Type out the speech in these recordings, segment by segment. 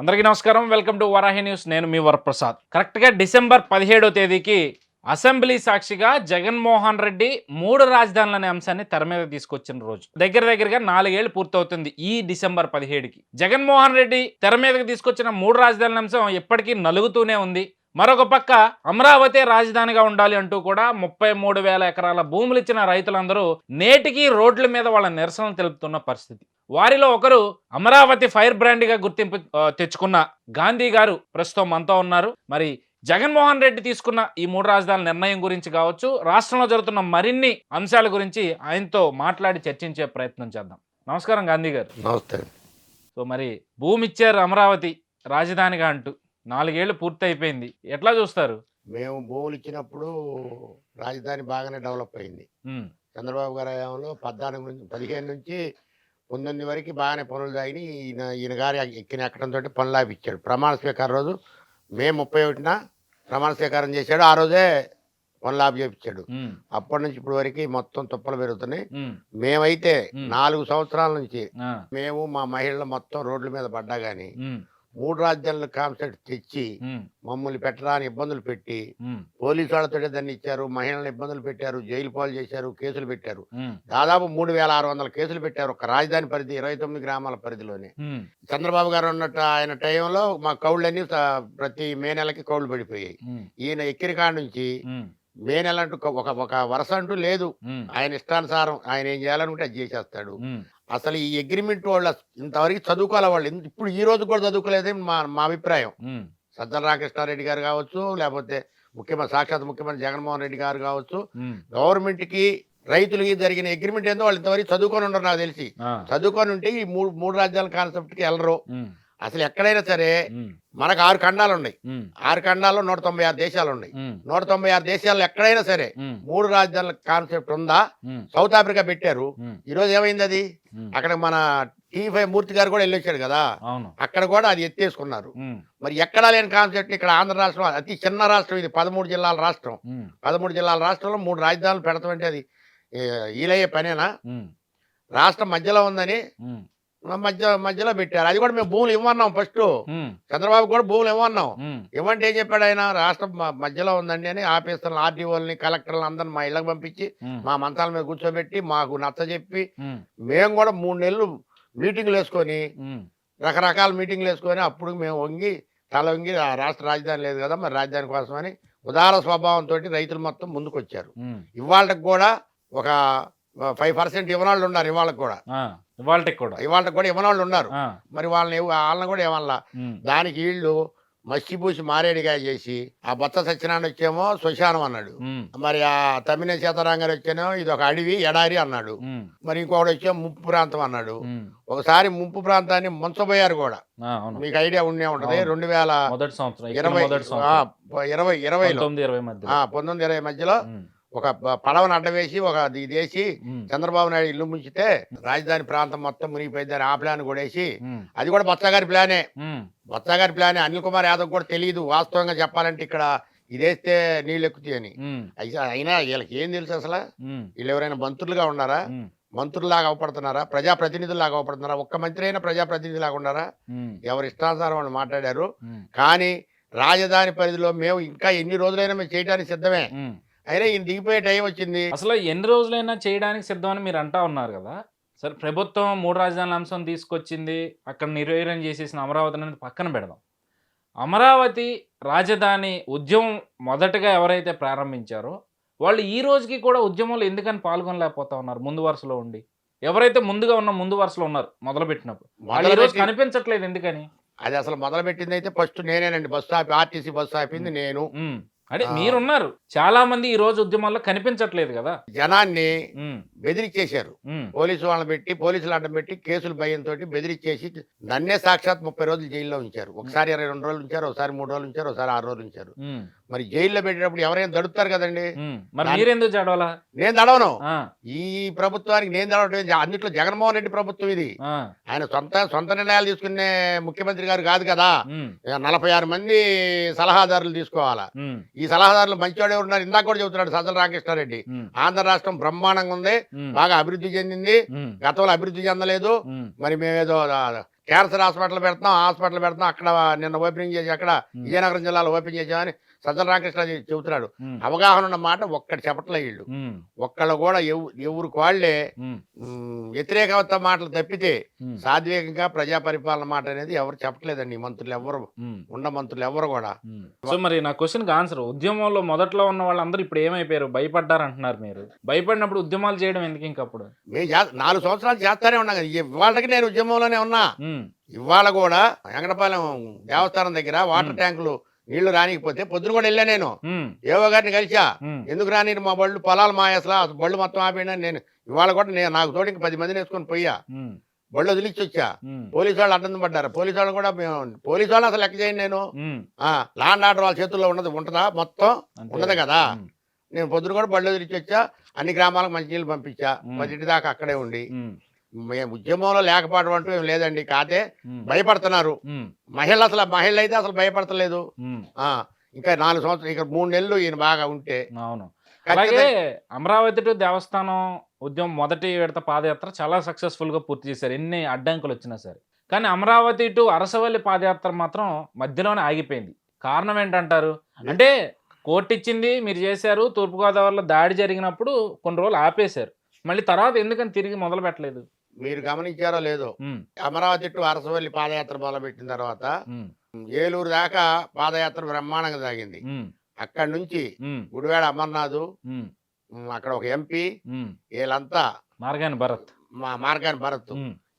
అందరికీ నమస్కారం. Welcome to Varahi news. నేను మీ వరప్రసాద్. కరెక్ట్‌గా డిసెంబర్ 17వ తేదీకి అసెంబ్లీ సాక్షిగా జగన్మోహన్ రెడ్డి 3 రాజధానులనే అంశాన్ని తెర మీద తీసుకొచ్చిన రోజు. దగ్గరగా 4 ఏళ్లు పూర్తవుతుంది ఈ డిసెంబర్ 17కి. జగన్మోహన్ రెడ్డి తెర మీదకి తీసుకొచ్చిన 3 రాజధానుల అంశం ఇప్పటికీ నలుగుతూనే ఉంది. మరొక పక్క అమరావతి రాజధానిగా ఉండాలి అంటూ కూడా 33,000 ఎకరాల భూములు ఇచ్చిన రైతులందరూ నేటికి రోడ్ల మీద వాళ్ళ నిరసనలు తెలుపుతున్న పరిస్థితి. వారిలో ఒకరు అమరావతి ఫైర్ బ్రాండ్గా గుర్తింపు తెచ్చుకున్న గాంధీ గారు ప్రస్తుతం మనతో ఉన్నారు. మరి జగన్మోహన్ రెడ్డి తీసుకున్న ఈ 3 రాజధానుల నిర్ణయం గురించి కావచ్చు, రాష్ట్రంలో జరుగుతున్న మరిన్ని అంశాల గురించి ఆయనతో మాట్లాడి చర్చించే ప్రయత్నం చేద్దాం. నమస్కారం గాంధీ గారు. నమస్తే. సో మరి భూమి ఇచ్చారు అమరావతి రాజధానిగా అంటూ 4 ఏళ్లు పూర్తి అయిపోయింది. ఎట్లా చూస్తారు? మేము భూములు ఇచ్చినప్పుడు రాజధాని బాగానే డెవలప్ అయింది. ఉమ్, చంద్రబాబు గారి హయాంలో 14 నుంచి 15 నుంచి 19 వరకు బాగానే పనులు సాగినాయి. ఈయన గారు ఎక్కడంతో పనులు ఆపిచ్చాడు. ప్రమాణ స్వీకారం రోజు మే 31న ప్రమాణ స్వీకారం చేశాడు. ఆ రోజే పనులు ఆపి చేపించాడు. ఉమ్, అప్పటి నుంచి ఇప్పటి వరకు మొత్తం తుప్పలు పెరుగుతున్నాయి. ఉమ్, మేమైతే ఉమ్, 4 సంవత్సరాల నుంచి ఆ, మేము మా మహిళలు మొత్తం రోడ్ల మీద పడ్డా కానీ ఉమ్, 3 రాజధానుల కాన్సెప్ట్ తెచ్చి ఉమ్, మమ్మల్ని పెట్టరాని ఇబ్బందులు పెట్టి ఉమ్, పోలీసు వాళ్ళతోటే దాన్ని ఇచ్చారు. మహిళలను ఇబ్బందులు పెట్టారు, జైలు పాలు చేశారు, కేసులు పెట్టారు. ఉమ్, దాదాపు 3,600 కేసులు పెట్టారు ఒక రాజధాని పరిధి 29 గ్రామాల పరిధిలోనే. ఉమ్, చంద్రబాబు గారు ఉన్నట్టు ఆయన టైంలో మా కౌళ్ళన్నీ ప్రతి మే నెలకి కౌళ్ళు పడిపోయాయి. ఉమ్, ఈయన ఎక్కిరికాడ నుంచి ఉమ్, మే నెల అంటూ ఒక వరుస అంటూ లేదు. ఉమ్, ఆయన ఇష్టానుసారం ఆయన ఏం చేయాలనుకుంటే అది చేసేస్తాడు. ఉమ్, అసలు ఈ అగ్రిమెంట్ వాళ్ళు ఇంతవరకు చదువుకోవాలి. వాళ్ళు ఇప్పుడు ఈ రోజు కూడా చదువుకోలేదని మా అభిప్రాయం. ఉమ్, సజ్జల రామకృష్ణారెడ్డి గారు కావచ్చు, లేకపోతే సాక్షాత్ ముఖ్యమంత్రి జగన్మోహన్ రెడ్డి గారు కావచ్చు, ఉమ్, గవర్నమెంట్కి రైతులకి జరిగిన అగ్రిమెంట్ ఏందో వాళ్ళు ఇంతవరకు చదువుకొని ఉండరు. నాకు తెలిసి ఆ, చదువుకొని ఉంటే ఈ మూడు రాజ్యాల కాన్సెప్ట్కి వెళ్ళరు. ఉమ్, అసలు ఎక్కడైనా సరే ఉమ్, మనకు 6 ఖండాలు ఉన్నాయి. ఉమ్, 6 ఖండాల్లో 196 దేశాలు ఉన్నాయి. ఉమ్, 196 దేశాల్లో ఎక్కడైనా సరే ఉమ్, 3 రాజ్యాల కాన్సెప్ట్ ఉందా? ఉమ్, సౌత్ ఆఫ్రికా పెట్టారు. ఉమ్, ఈరోజు ఏమైంది అది? ఉమ్, అక్కడ మన T5 మూర్తి గారు కూడా వెళ్ళొచ్చాడు కదా, అవును. అక్కడ కూడా అది ఎత్తేసుకున్నారు. ఉమ్, మరి ఎక్కడా లేని కాన్సెప్ట్ ఇక్కడ ఆంధ్ర రాష్ట్రం అతి చిన్న రాష్ట్రం. ఇది 13 జిల్లాల రాష్ట్రం. ఉమ్, 13 జిల్లాల రాష్ట్రంలో 3 రాజధానులు పెడతామంటే అది ఈలయ్యే పనేనా? ఉమ్, రాష్ట్రం మధ్యలో ఉందని ఉమ్, మధ్యలో పెట్టారు. అది కూడా మేము భూములు ఇవ్వన్నాం. ఫస్ట్ ఉమ్, చంద్రబాబు కూడా భూములు ఇవ్వన్నాం. ఉమ్, ఇవ్వంటే ఏం చెప్పాడు ఆయన? రాష్ట్రం మధ్యలో ఉందండి అని ఆఫీసర్లను, ఆర్టీఓల్ని, కలెక్టర్లను అందరిని మా ఇళ్ళకి పంపించి ఉమ్, మా మంచాల మీద కూర్చోబెట్టి మాకు నచ్చజెప్పి ఉమ్, మేము కూడా 3 నెలలు మీటింగ్లు వేసుకొని ఉమ్, రకరకాల మీటింగ్లు వేసుకొని అప్పుడు మేము తల వంగి ఆ రాష్ట్ర రాజధాని లేదు కదా మరి రాజధాని కోసమని ఉదార స్వభావంతో రైతులు మొత్తం ముందుకు వచ్చారు. ఉమ్, ఇవాళకి కూడా ఒక 5% ఇవ్వనాళ్ళు ఉన్నారు. ఇవాళకి కూడా ఆ, ఇవాల్టికి కూడా. ఇవ్వనాళ్ళు ఉన్నారు. ఆ, మరి వాళ్ళని కూడా ఏమన్నా ఉమ్, దానికి వీళ్ళు మసిపూసి మారేడిగా చేసి ఆ బొత్స సత్యనారాయణ వచ్చేమో శ్మశానం అన్నాడు. ఉమ్, మరి ఆ తమ్మినేని సీతారాం గారు వచ్చేమో ఇది ఒక అడవి ఎడారి అన్నాడు. ఉమ్, మరి ఇంకొకటి వచ్చే ముంపు ప్రాంతం అన్నాడు. ఉమ్, ఒకసారి ముంపు ప్రాంతాన్ని ముంచబోయారు కూడా. ఆ, అవును. మీకు ఐడియా ఉండే ఉంటది. అవును. 2020 మొదటి సంవత్సరం, ఇక్కడ మొదటి సంవత్సరం 2020లో 19-20 మధ్య. 19-20 మధ్యలో ఉమ్, ఒక పడవను అడ్డవేసి ఒక ఇది వేసి ఉమ్, చంద్రబాబు నాయుడు ఇల్లు ముంచితే రాజధాని ప్రాంతం మొత్తం మునిగిపోయిందని ఆ ప్లాన్ కూడా వేసి, ఉమ్, అది కూడా బొత్సగారి ప్లానే. ఉమ్, బొత్సగారి ప్లానే. అనిల్ కుమార్ యాదవ్ కూడా తెలియదు వాస్తవంగా చెప్పాలంటే ఇక్కడ ఇదేస్తే నీళ్ళు ఎక్కుతాయి అని. ఉమ్, అయినా వీళ్ళకి ఏం తెలుసు అసలు? ఉమ్, వీళ్ళు ఎవరైనా మంత్రులుగా ఉన్నారా? ఉమ్, మంత్రుల్లాగా అవపడుతున్నారా? ప్రజాప్రతినిధుల్లాగా అవపడుతున్నారా? ఒక్క మంత్రి అయినా ప్రజాప్రతినిధిలాగా ఉన్నారా? ఉమ్, ఎవరి ఇష్టానుసారం వాళ్ళు మాట్లాడారు. ఉమ్, కానీ రాజధాని పరిధిలో మేము ఇంకా ఎన్ని రోజులైనా మేము చేయడానికి సిద్ధమే. ఉమ్. అయినా ఈయన దిగిపోయే టైం వచ్చింది. అసలు ఎన్ని రోజులైనా చేయడానికి సిద్ధమని మీరు అంటా ఉన్నారు కదా. సరే, ప్రభుత్వం 3 రాజధానుల అంశం తీసుకొచ్చింది, అక్కడ నిర్వీర్యం చేసేసిన అమరావతి అనేది పక్కన పెడదాం. అమరావతి రాజధాని ఉద్యమం మొదటగా ఎవరైతే ప్రారంభించారో వాళ్ళు ఈ రోజుకి కూడా ఉద్యమంలో ఎందుకని పాల్గొనలేకపోతా ఉన్నారు? ముందు వరుసలో ఉండి ఎవరైతే ముందు వరుసలో ఉన్నారు మొదలుపెట్టినప్పుడు వాళ్ళు ఈ రోజు కనిపించట్లేదు ఎందుకని? అది అసలు మొదలు పెట్టింది అయితే ఫస్ట్ నేనేనండి. ఆర్టీసీ బస్సు ఆపింది నేను. ఉమ్, అంటే మీరున్నారు. చాలా మంది ఈ రోజు ఉద్యమంలో కనిపించట్లేదు కదా. జనాన్ని ఉమ్, బెదిరించేశారు. ఉమ్, పోలీసులు అడ్డం పెట్టి కేసులు భయంతో బెదిరించేసి నన్నే సాక్షాత్ 30 రోజులు జైల్లో ఉంచారు. ఒకసారి 22 రోజులు ఉంచారు, ఒకసారి 3 రోజులు ఉంచారు, ఒకసారి 6 రోజులు ఉంచారు. ఉమ్, మరి జైల్లో పెట్టినప్పుడు ఎవరైనా దడుతారు కదండి. ఉమ్, మరి మీరెందుకు చదవాలా? నేను దడవను. ఆ, ఈ ప్రభుత్వానికి నేను దడవటం. అన్నిట్లో జగన్మోహన్ రెడ్డి ప్రభుత్వం ఇది. ఆ, ఆయన సొంత నిర్ణయాలు తీసుకునే ముఖ్యమంత్రి గారు కాదు కదా. ఉమ్, 46 మంది సలహాదారులు తీసుకోవాలా. ఉమ్, ఈ సలహాదారులు మంచివాడే ఉన్నారు. ఇందాక కూడా చెబుతున్నాడు సజ్జల రామకృష్ణారెడ్డి. ఉమ్, ఆంధ్ర రాష్ట్రం బ్రహ్మాండంగా ఉంది, ఉమ్, బాగా అభివృద్ధి చెందింది, ఉమ్, గతంలో అభివృద్ధి చెందలేదు. ఉమ్, మరి మేమేదో క్యాన్సర్ హాస్పిటల్ పెడతాం అక్కడ నిన్న ఓపెనింగ్ చేసి అక్కడ విజయనగరం జిల్లాలో ఓపెన్ చేసామని సజ్జల రామకృష్ణ చెబుతున్నాడు. అవగాహన ఉన్న మాట ఒక్కటి చెప్పట్లే వీళ్ళు. ఒక్కళ్ళు కూడా ఎవరికి వాళ్ళే వ్యతిరేకత మాటలు తప్పితే సాత్వికంగా ప్రజా పరిపాలన మాట అనేది ఎవరు చెప్పట్లేదండి. మంత్రులు ఎవరు మంత్రులు ఎవరు కూడా. సో మరి నా క్వశ్చన్కి ఆన్సర్, ఉద్యమంలో మొదట్లో ఉన్న వాళ్ళందరూ ఇప్పుడు ఏమైపోయారు? భయపడ్డారు అంటున్నారు మీరు. భయపడినప్పుడు ఉద్యమాలు చేయడం ఎందుకు ఇంకప్పుడు? మేము 4 సంవత్సరాలు చేస్తానే ఉన్నాం కదా. ఇవాళకి నేను ఉద్యమంలోనే ఉన్నా. ఇవాళ కూడా వెంకటపాలెం దేవస్థానం దగ్గర వాటర్ ట్యాంకులు నీళ్లు రానికపోతే పొద్దున కూడా వెళ్ళా నేను. ఏవో గారిని కలిసా. ఎందుకు రాని మా బళ్ళు పొలాలు మాయసలా బళ్ళు మొత్తం ఆపేనా. నేను ఇవాళ కూడా నాకు తోటి 10 మందిని వేసుకొని పోయా. బళ్ళు వదిలిచ్చి వచ్చా. పోలీసు వాళ్ళు అడ్డం పడ్డారు. పోలీసు వాళ్ళు కూడా పోలీసు వాళ్ళు అసలు లెక్క చేయను నేను. లాండ్ ఆర్డర్ వాళ్ళ చేతుల్లో ఉంటుందా మొత్తం? ఉండదు కదా. నేను పొద్దున కూడా బళ్ళు వదిలిచ్చి వచ్చా. అన్ని గ్రామాలకు మంచినీళ్ళు పంపించా. 10 దాకా అక్కడే ఉండి. మేము ఉద్యమంలో లేకపోవడం అంటూ ఏం లేదండి. కాదే భయపడుతున్నారు మహిళలు. మహిళలు అయితే అసలు భయపడతలేదు. ఇంకా 4 సంవత్సరాలు ఇక 3 నెలలు ఈయన బాగా ఉంటే. అవును. అలాగే అమరావతి టు దేవస్థానం ఉద్యమం మొదటి విడత పాదయాత్ర చాలా సక్సెస్ఫుల్ గా పూర్తి చేశారు, ఎన్ని అడ్డంకులు వచ్చినా సరే. కానీ అమరావతి టు అరసవల్లి పాదయాత్ర మాత్రం మధ్యలోనే ఆగిపోయింది. కారణం ఏంటంటారు? అంటే కోర్టు ఇచ్చింది, మీరు చేశారు. తూర్పుగోదావరిలో దాడి జరిగినప్పుడు కొన్ని రోజులు ఆపేశారు. మళ్ళీ తర్వాత ఎందుకని తిరిగి మొదలు పెట్టలేదు? మీరు గమనించారో లేదో, అమరావతి టు అరసవల్లి పాదయాత్ర మొదలుపెట్టిన తర్వాత ఏలూరు దాకా పాదయాత్ర బ్రహ్మాండంగా సాగింది. అక్కడి నుంచి గుడివాడ అమర్నాథ్, అక్కడ ఒక ఎంపీ, వీళ్ళంతా మార్గాని భరత్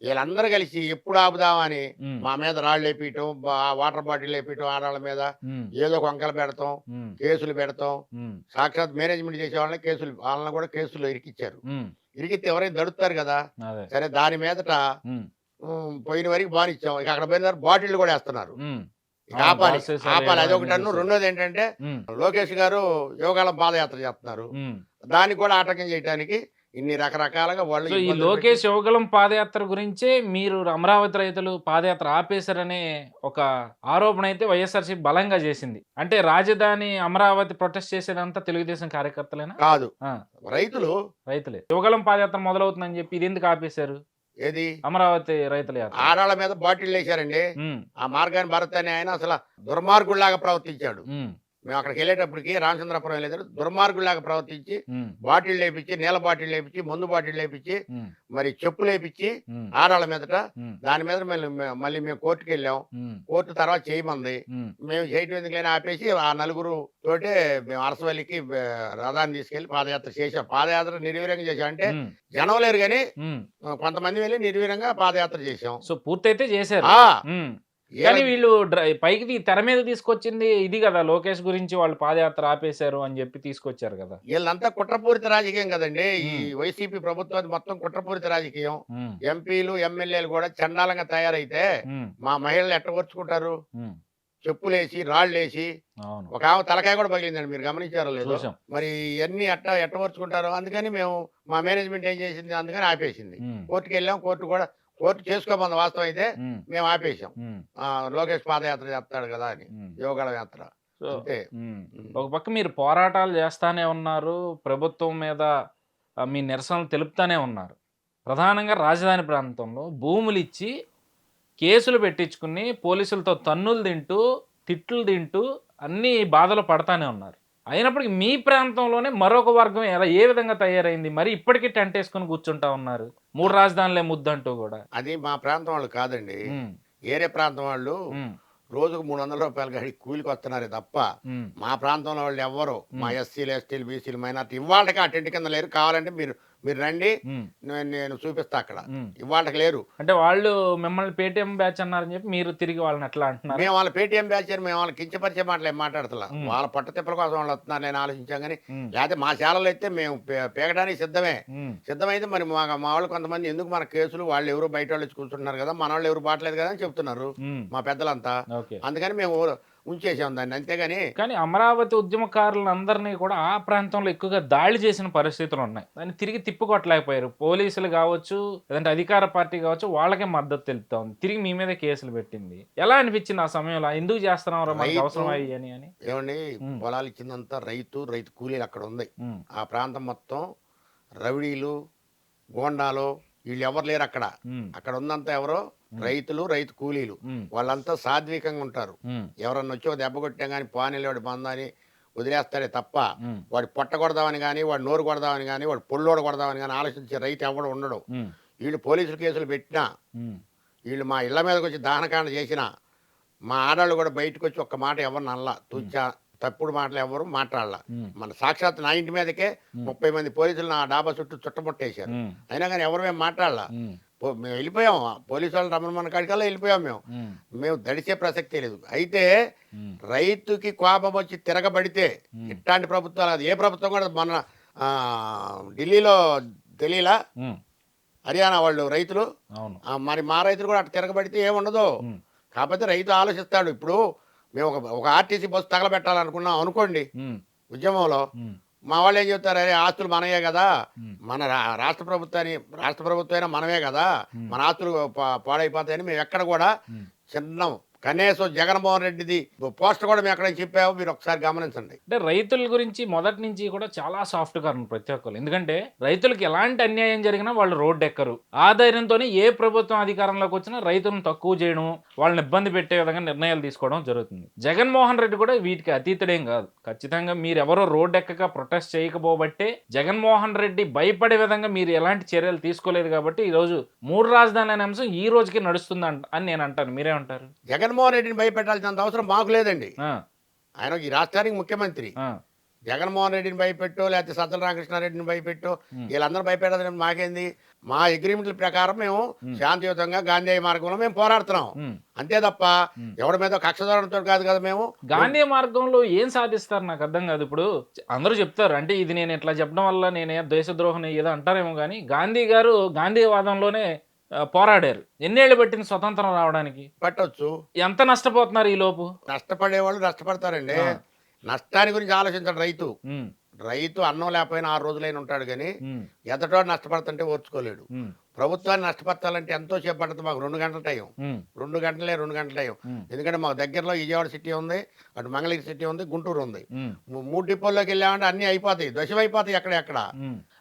వీళ్ళందరూ కలిసి ఎప్పుడు ఆపుదామని మా మీద రాళ్ళు వేపించడం, వాటర్ బాటిల్ వేపించడం, ఆడవాళ్ళ మీద ఏదో కొంకలు పెడతాం, కేసులు పెడతాం. సాక్షాత్ మేనేజ్మెంట్ చేసే వాళ్ళని కూడా కేసులు ఇరికిచ్చారు. ఇరికితే ఎవరైనా దడుతారు కదా. సరే దాని మీదట పోయిన వరకు బానిచ్చాం. ఇక అక్కడ పోయిన బాటిల్ కూడా వేస్తున్నారు. ఆపాలి అదొకటి అన్ను. రెండోది ఏంటంటే లోకేష్ గారు యోగాల పాదయాత్ర చేస్తున్నారు. దానికి కూడా ఆటంకం చేయడానికి ఇన్ని రకరకాలుగా వాళ్ళు. ఈ లోకేష్ యోగలం పాదయాత్ర గురించే మీరు అమరావతి రైతులు పాదయాత్ర ఆపేశారనే ఒక ఆరోపణ అయితే వైఎస్ఆర్సీపీ బలంగా చేసింది. అంటే రాజధాని అమరావతి ప్రొటెస్ట్ చేసేదంతా తెలుగుదేశం కార్యకర్తలేనా? కాదు, రైతులే. యోగలం పాదయాత్ర మొదలవుతుందని చెప్పి ఇది ఎందుకు ఆపేశారు? ఏది అమరావతి రైతుల యాత్ర. ఆడాళ్ళ మీద బాటిల్ వేశారండి. ఆ మార్గాన్ని భరత్ అని ఆయన అసలు దుర్మార్గుల్లాగా ప్రవర్తించాడు. మేము అక్కడికి వెళ్ళేటప్పటికి రామచంద్రపురం వెళ్ళేది దుర్మార్గుల్లాగా ప్రవర్తించి బాటిల్ లేపించి, నీళ్ళ బాటిల్ లేపించి, మందు బాటిల్ లేపించి, మరి చెప్పులు లేపించి ఆడాళ్ళ మీదట. దాని మీద మళ్ళీ మేము కోర్టుకు వెళ్ళాం. కోర్టు తర్వాత చేయమంది. మేము చేయటం ఎందుకైనా ఆపేసి ఆ నలుగురు తోటే మేము అరసవల్లికి రథాన్ని తీసుకెళ్లి పాదయాత్ర చేసాం. పాదయాత్ర నిర్వీర్యంగా చేసాం. అంటే జనం లేరు కానీ కొంతమంది వెళ్ళి నిర్వీర్యంగా పాదయాత్ర చేసాం. సో పూర్తయితే చేశారు. కానీ వీళ్ళు పైకి తెర మీద తీసుకొచ్చింది ఇది కదా, లోకేష్ గురించి వాళ్ళు పాదయాత్ర ఆపేశారు అని చెప్పి తీసుకొచ్చారు కదా. వీళ్ళంతా కుట్రపూరిత రాజకీయం కదండి. ఈ వైసీపీ ప్రభుత్వం మొత్తం కుట్రపూరిత రాజకీయం. ఎంపీలు ఎమ్మెల్యేలు కూడా చండాలంగా తయారైతే మా మహిళలు ఎట్టగొచ్చుకుంటారు? చెప్పులేసి రాళ్ళేసి ఒక ఆమె తలకాయ కూడా పగిలిందండి. మీరు గమనించారో లేదు? మరి ఇవన్నీ ఎట్టవరుచుకుంటారు. అందుకని మేము మా మేనేజ్మెంట్ ఏం చేసింది, అందుకని ఆపేసింది. కోర్టుకు వెళ్ళాం. కోర్టు చేసుకోమంది. వాస్తవం అయితే మేము ఆపేసాం. లోకేష్ పాదయాత్ర చేస్తాడు కదా అని, యోగాల యాత్ర. ఒక పక్క మీరు పోరాటాలు చేస్తానే ఉన్నారు, ప్రభుత్వం మీద మీ నిరసనలు తెలుపుతానే ఉన్నారు. ప్రధానంగా రాజధాని ప్రాంతంలో భూములు ఇచ్చి కేసులు పెట్టించుకుని పోలీసులతో తన్నులు తింటూ తిట్లు తింటూ అన్ని బాధలు పడతానే ఉన్నారు. అయినప్పటికీ మీ ప్రాంతంలోనే మరొక వర్గం ఏ విధంగా తయారైంది? మరి ఇప్పటికీ టెంట్ వేసుకుని కూర్చుంటా ఉన్నారు. 3 రాజధానులే ముద్దంటూ కూడా. అది మా ప్రాంతం వాళ్ళు కాదండి, వేరే ప్రాంతం వాళ్ళు రోజుకు 300 రూపాయలు గడి కూలికి వస్తున్నారే తప్ప మా ప్రాంతంలో వాళ్ళు ఎవ్వరు, మా ఎస్సీలు, ఎస్టీలు, బీసీలు, మైనార్టీ ఇవాళకి ఆ టెంట్ కింద లేరు. కావాలంటే మీరు రండి, నేను చూపిస్తా. అక్కడ ఇవాళకి లేరు. అంటే వాళ్ళు మిమ్మల్ని పేటీఎం బ్యాచ్ అన్నారని చెప్పి మీరు తిరిగి వాళ్ళని ఎట్లా అంటున్నారు? మేము వాళ్ళ పేటీఎం బ్యాచ్ అని మేము వాళ్ళకి కించపరిచే మాటలు ఏం మాట్లాడుతున్నా. వాళ్ళ పట్ట తిప్పల కోసం వాళ్ళు వస్తున్నారు నేను ఆలోచించాం. కానీ లేకపోతే మా శాలలో అయితే మేము పేగడానికి సిద్ధమైతే మరి మా వాళ్ళు కొంతమంది ఎందుకు మన కేసులు, వాళ్ళు ఎవరు బయట వాళ్ళు వచ్చి కూర్చుంటున్నారు కదా, మన వాళ్ళు ఎవరు బాటలేదు కదా అని చెప్తున్నారు మా పెద్దలంతా. అందుకని మేము ఉంచేసాం దాన్ని, అంతేగాని. కానీ అమరావతి ఉద్యమకారులందరినీ కూడా ఆ ప్రాంతంలో ఎక్కువగా దాడి చేసిన పరిస్థితులు ఉన్నాయి. దాన్ని తిరిగి తిప్పుకొట్టలేకపోయారు. పోలీసులు కావచ్చు, లేదంటే అధికార పార్టీ కావచ్చు, వాళ్ళకే మద్దతు తెలుపుతా ఉంది. తిరిగి మీ మీద కేసులు పెట్టింది. ఎలా అనిపించింది ఆ సమయంలో? ఎందుకు చేస్తున్నారో మనకు అవసరం అని. ఏమండి, పొలాలు ఇచ్చిందంతా రైతు కూలీలు అక్కడ ఉంది. ఆ ప్రాంతం మొత్తం రౌడీలు, గోండాలు వీళ్ళు ఎవరు లేరు. అక్కడ ఉందంతా ఎవరో రైతులు రైతు కూలీలు వాళ్ళంతా సాత్వికంగా ఉంటారు. ఎవరన్నా వచ్చి ఒక దెబ్బ కొట్టాం కానీ పానీలేవాడు బందని వదిలేస్తాడే తప్ప వాడు పొట్ట కొడదామని కానీ వాడు నోరు కొడదామని కానీ వాడు పొల్లోడు కొడదామని కానీ ఆలోచించే రైతు ఎవడు ఉండడు. వీళ్ళు పోలీసులు కేసులు పెట్టినా వీళ్ళు మా ఇళ్ల మీదకి వచ్చి దహనకాండ చేసినా మా ఆడాళ్ళు కూడా బయటకు వచ్చి ఒక్క మాట ఎవరిని అనలా. తుచ్చా తప్పుడు మాటలు ఎవరు మాట్లాడాల. మన సాక్షాత్ నా ఇంటి మీదకే 30 మంది పోలీసులు నా డాబా చుట్టూ చుట్టముట్టేశారు. అయినా కానీ ఎవరు మేము మాట్లాడాల. మేము వెళ్ళిపోయాం, పోలీసు వాళ్ళు రమ్మన్న కాడికల్లా వెళ్ళిపోయాం. మేము దడిచే ప్రసక్తే లేదు. అయితే రైతుకి కోపం వచ్చి తిరగబడితే ఇట్లాంటి ప్రభుత్వాలు, అది ఏ ప్రభుత్వం కూడా మన ఢిల్లీలో తెలియలా హర్యానా వాళ్ళు రైతులు, మరి మా రైతులు కూడా అట్లా తిరగబడితే ఏముండదు. కాకపోతే రైతు ఆలోచిస్తాడు. ఇప్పుడు మేము ఒక ఆర్టీసీ బస్సు తగలబెట్టాలనుకున్నాం అనుకోండి ఉద్యమంలో, మా వాళ్ళు ఏం చెప్తారు, అరే ఆస్తులు మనమే కదా, మన రాష్ట్ర ప్రభుత్వమైనా మనమే కదా, మన ఆస్తులు పాడైపోతాయని మేము ఎక్కడ కూడా చిన్న కనీసం జగన్మోహన్ రెడ్డిది పోస్టర్ కూడా మేము ఎక్కడ చెప్పాము, మీరు ఒకసారి గమనించండి. అంటే రైతుల గురించి మొదటి నుంచి కూడా చాలా సాఫ్ట్గా ఉన్నారు ప్రతి ఒక్కరు. ఎందుకంటే రైతులకు ఎలాంటి అన్యాయం జరిగినా వాళ్ళు రోడ్డు ఎక్కరు. ఆ ధైర్యంతోనే ఏ ప్రభుత్వం అధికారంలోకి వచ్చినా రైతులను తక్కువ చేయడం, వాళ్ళని ఇబ్బంది పెట్టే విధంగా నిర్ణయాలు తీసుకోవడం జరుగుతుంది. జగన్మోహన్ రెడ్డి కూడా వీటికి అతీతుడేం కాదు. ఖచ్చితంగా మీరెవరో రోడ్డు ఎక్కక ప్రొటెస్ట్ చేయకపోబట్టే జగన్మోహన్ రెడ్డి భయపడే విధంగా మీరు ఎలాంటి చర్యలు తీసుకోలేదు కాబట్టి ఈరోజు 3 రాజధానులు అనే అంశం ఈ రోజుకి నడుస్తుంది అని నేను అంటాను. మీరేమంటారు? జగన్మోహన్ రెడ్డిని భయపెట్టాల్సినంత అవసరం మాకు లేదండి. ఆయన ఈ రాష్ట్రానికి ముఖ్యమంత్రి. జగన్మోహన్ రెడ్డిని భయపెట్టో లేకపోతే సజ్జల రామకృష్ణారెడ్డిని భయపెట్టో వీళ్ళందరూ భయపెట్టాలని మాకేంది? మా అగ్రిమెంట్ల ప్రకారం మేము శాంతియుతంగా గాంధీ మార్గంలో మేము పోరాడుతున్నాం అంతే తప్ప ఎవరి మీద కక్షధోరణితో కాదు కదా. మేము గాంధీ మార్గంలో ఏం సాధిస్తారు నాకు అర్థం కాదు. ఇప్పుడు అందరూ చెప్తారు అంటే ఇది నేను ఇట్లా చెప్పడం వల్ల నేనే దేశద్రోహం ఏదో అంటారేమో, కానీ గాంధీ గారు గాంధీవాదంలోనే పోరాడారు. ఎన్నేళ్ళు పెట్టింది స్వతంత్రం రావడానికి? పట్టొచ్చు. ఎంత నష్టపోతున్నారు ఈ లోపు? నష్టపడే వాళ్ళు నష్టపడతారండి. నష్టాన్ని గురించి ఆలోచించండి. రైతు అన్నం లేకపోయినా 6 రోజులైనా ఉంటాడు, కానీ ఎదటో నష్టపడుతుంటే ఓర్చుకోలేడు. ప్రభుత్వాన్ని నష్టపరచాలంటే ఎంతో చేపడుతుంది. మాకు 2 గంటల టైం, 2 గంటల టైం. ఎందుకంటే మాకు దగ్గరలో విజయవాడ సిటీ ఉంది, అటు మంగళగిరి సిటీ ఉంది, గుంటూరు ఉంది. 3 డిపోల్లోకి వెళ్ళామంటే అన్ని అయిపోతాయి, దశమైపోతాయి ఎక్కడెక్కడ.